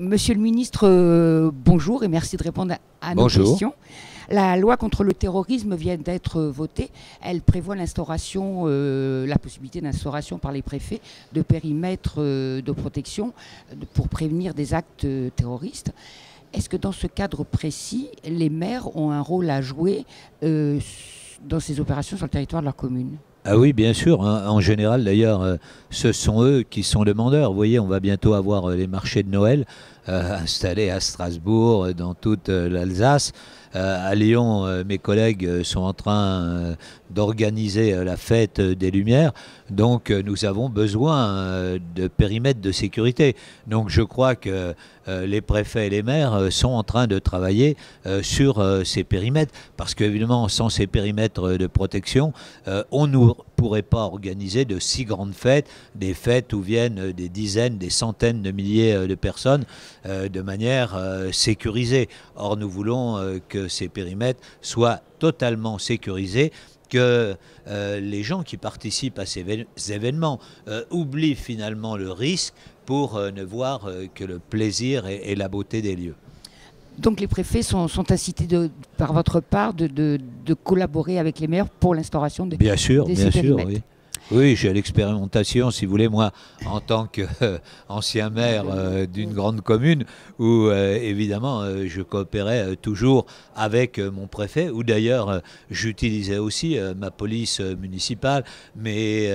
Monsieur le ministre, bonjour et merci de répondre à nos Bonjour. questions. La loi contre le terrorisme vient d'être votée. Elle prévoit l'instauration, la possibilité d'instauration par les préfets de périmètres de protection pour prévenir des actes terroristes. Est-ce que dans ce cadre précis, les maires ont un rôle à jouer dans ces opérations sur le territoire de leur commune ? Ah oui, bien sûr, hein. En général, d'ailleurs, ce sont eux qui sont demandeurs. Vous voyez, on va bientôt avoir les marchés de Noël installés à Strasbourg, dans toute l'Alsace. À Lyon, mes collègues sont en train d'organiser la fête des Lumières. Donc, nous avons besoin de périmètres de sécurité. Donc, je crois que les préfets et les maires sont en train de travailler sur ces périmètres. Parce qu'évidemment, sans ces périmètres de protection, on ne pourrait pas organiser de si grandes fêtes, des fêtes où viennent des dizaines, des centaines de milliers de personnes de manière sécurisée. Or, nous voulons que ces périmètres soient totalement sécurisés, que les gens qui participent à ces événements oublient finalement le risque pour ne voir que le plaisir et la beauté des lieux. Donc les préfets sont incités par votre part de collaborer avec les maires pour l'instauration de Bien sûr, ces bien sûr, périmètres. oui. Oui, j'ai l'expérimentation, si vous voulez, moi, en tant qu'ancien maire d'une grande commune, où évidemment je coopérais toujours avec mon préfet, où d'ailleurs j'utilisais aussi ma police municipale, mes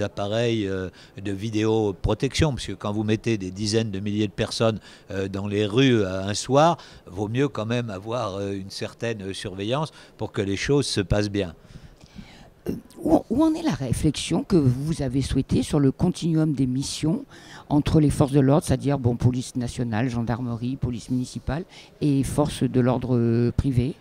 appareils de vidéoprotection, parce que quand vous mettez des dizaines de milliers de personnes dans les rues un soir, vaut mieux quand même avoir une certaine surveillance pour que les choses se passent bien. Où en est la réflexion que vous avez souhaitée sur le continuum des missions entre les forces de l'ordre, c'est-à-dire police nationale, gendarmerie, police municipale et forces de l'ordre privé ?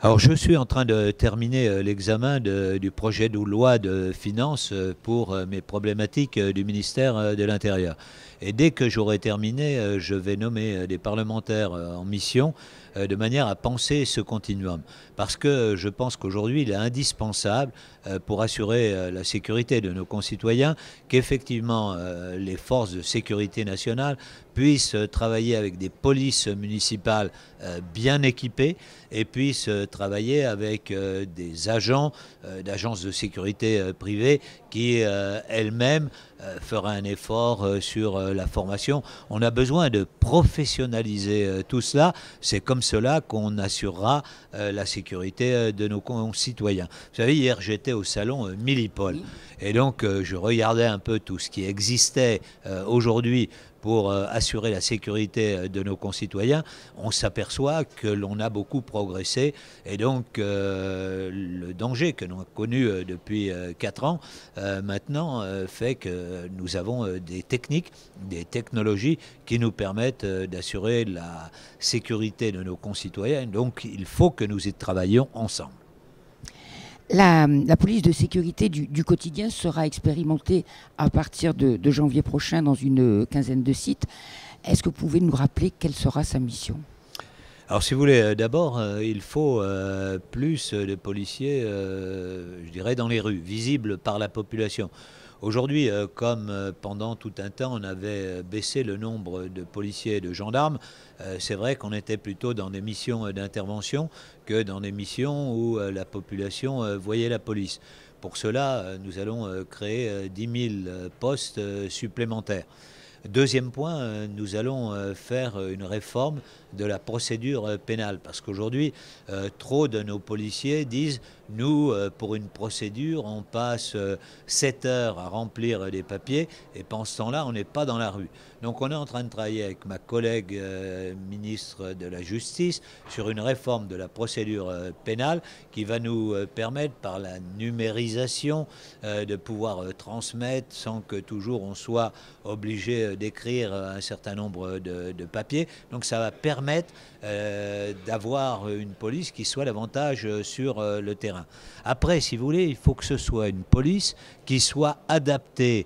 Alors, je suis en train de terminer l'examen du projet de loi de finances pour mes problématiques du ministère de l'Intérieur. Et dès que j'aurai terminé, je vais nommer des parlementaires en mission de manière à penser ce continuum. Parce que je pense qu'aujourd'hui, il est indispensable pour assurer la sécurité de nos concitoyens qu'effectivement les forces de sécurité nationale puissent travailler avec des polices municipales bien équipées et puissent travailler avec des agents d'agences de sécurité privées qui elles-mêmes feraient un effort sur la formation. On a besoin de professionnaliser tout cela. C'est comme cela qu'on assurera la sécurité de nos concitoyens. Vous savez, hier j'étais au salon Millipol et donc je regardais un peu tout ce qui existait aujourd'hui pour assurer la sécurité de nos concitoyens. On s'aperçoit que l'on a beaucoup progressé et donc le danger que l'on a connu depuis 4 ans maintenant fait que nous avons des techniques, des technologies qui nous permettent d'assurer la sécurité de nos concitoyens. Donc il faut que nous y travaillions ensemble. La police de sécurité du quotidien sera expérimentée à partir de janvier prochain dans une quinzaine de sites. Est-ce que vous pouvez nous rappeler quelle sera sa mission ? Alors si vous voulez, d'abord, il faut plus de policiers, je dirais, dans les rues, visibles par la population. Aujourd'hui, comme pendant tout un temps, on avait baissé le nombre de policiers et de gendarmes, c'est vrai qu'on était plutôt dans des missions d'intervention que dans des missions où la population voyait la police. Pour cela, nous allons créer 10 000 postes supplémentaires. Deuxième point, nous allons faire une réforme de la procédure pénale. Parce qu'aujourd'hui, trop de nos policiers disent, nous, pour une procédure, on passe 7 heures à remplir des papiers et pendant ce temps-là, on n'est pas dans la rue. Donc on est en train de travailler avec ma collègue ministre de la Justice sur une réforme de la procédure pénale qui va nous permettre, par la numérisation, de pouvoir transmettre sans que toujours on soit obligé d'écrire un certain nombre de papiers. Donc ça va permettre d'avoir une police qui soit davantage sur le terrain. Après, si vous voulez, il faut que ce soit une police qui soit adaptée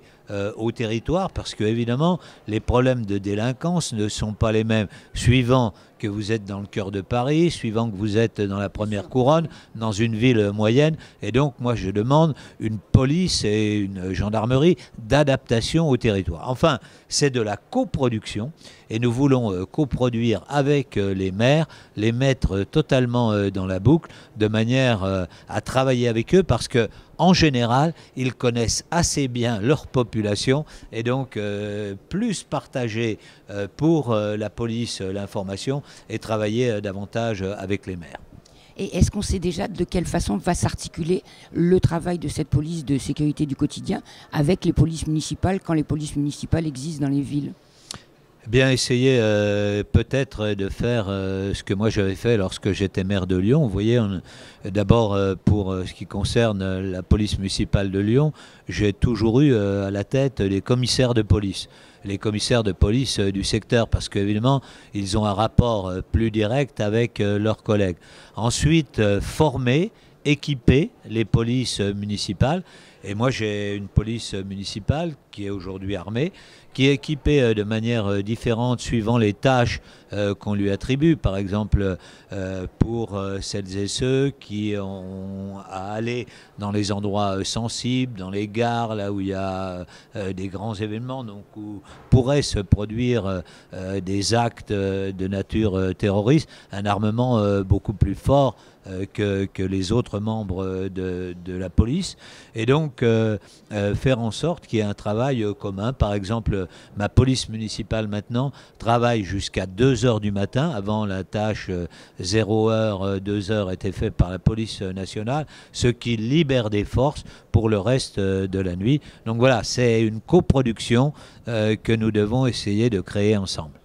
au territoire, parce que évidemment les problèmes de délinquance ne sont pas les mêmes suivant que vous êtes dans le cœur de Paris, suivant que vous êtes dans la première couronne, dans une ville moyenne. Et donc moi je demande une police et une gendarmerie d'adaptation au territoire. Enfin, c'est de la coproduction et nous voulons coproduire avec les maires, les mettre totalement dans la boucle, de manière à travailler avec eux, parce que en général, ils connaissent assez bien leur population, et donc plus partager pour la police l'information et travailler davantage avec les maires. Et est-ce qu'on sait déjà de quelle façon va s'articuler le travail de cette police de sécurité du quotidien avec les polices municipales, quand les polices municipales existent dans les villes ? Bien, essayer peut-être de faire ce que moi j'avais fait lorsque j'étais maire de Lyon. Vous voyez, d'abord pour ce qui concerne la police municipale de Lyon, j'ai toujours eu à la tête les commissaires de police. Les commissaires de police du secteur, parce qu'évidemment, ils ont un rapport plus direct avec leurs collègues. Ensuite, former, équiper les polices municipales. Et moi, j'ai une police municipale qui est aujourd'hui armée, qui est équipée de manière différente suivant les tâches qu'on lui attribue. Par exemple, pour celles et ceux qui ont à aller dans les endroits sensibles, dans les gares, là où il y a des grands événements, donc où pourraient se produire des actes de nature terroriste, un armement beaucoup plus fort que les autres membres de la police. Et donc, faire en sorte qu'il y ait un travail commun. Par exemple, ma police municipale maintenant travaille jusqu'à 2 heures du matin. Avant, la tâche 0 heure, 2 heures était faite par la police nationale, ce qui libère des forces pour le reste de la nuit. Donc voilà, c'est une coproduction que nous devons essayer de créer ensemble.